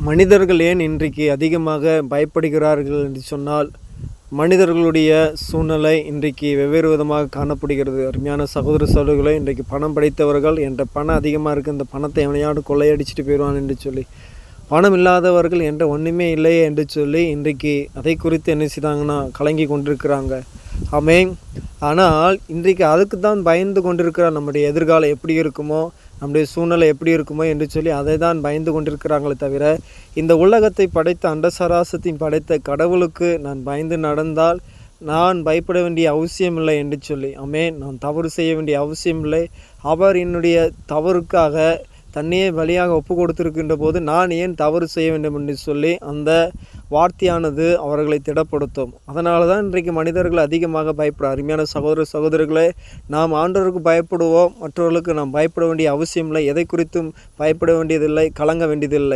மனிதர்கள் ஏன் இன்றைக்கு அதிகமாக பயப்படுகிறார்கள் என்று சொன்னால், மனிதர்களுடைய சூழ்நிலை இன்றைக்கு வெவ்வேறு விதமாக காணப்படுகிறது. அருமையான சகோதர சகோதரிகளே, இன்றைக்கு பணம் படைத்தவர்கள் என்கிட்ட பணம் அதிகமாக இருக்குது, இந்த பணத்தை எவனையாவது கொள்ளையடிச்சிட்டு போயிடுவான் என்று சொல்லி, பணம் இல்லாதவர்கள் என்கிட்ட ஒன்றுமே இல்லையே என்று சொல்லி இன்றைக்கு அதை குறித்து என்ன செய்தாங்கன்னா கலங்கி கொண்டிருக்கிறாங்க. ஆமென். ஆனால் இன்றைக்கு அதுக்கு தான் பயந்து கொண்டிருக்கிறார். நம்முடைய எதிர்காலம் எப்படி இருக்குமோ, நம்முடைய சூழ்நிலை எப்படி இருக்குமோ என்று சொல்லி அதை தான் பயந்து கொண்டிருக்கிறாங்களே தவிர, இந்த உலகத்தை படைத்த அண்டசராசத்தின் படைத்த கடவுளுக்கு நான் பயந்து நடந்தால் நான் பயப்பட வேண்டிய அவசியமில்லை என்று சொல்லி, ஆமென், நான் தவறு செய்ய வேண்டிய அவசியமில்லை. அவர் என்னுடைய தவறுக்காக தன்னையே பலியாக ஒப்பு கொடுத்திருக்கின்ற போது நான் ஏன் தவறு செய்ய வேண்டும் என்று சொல்லி அந்த வார்த்தையானது அவர்களை திடப்படுத்தும். அதனால தான் இன்றைக்கு மனிதர்கள் அதிகமாக பயப்பட. அருமையான சகோதர சகோதரிகளே, நாம் ஆண்டவருக்கு பயப்படுவோம், மற்றவர்களுக்கு நாம் பயப்பட வேண்டிய அவசியம் இல்லை. எதை குறித்தும் பயப்பட வேண்டியதில்லை, கலங்க வேண்டியதில்லை.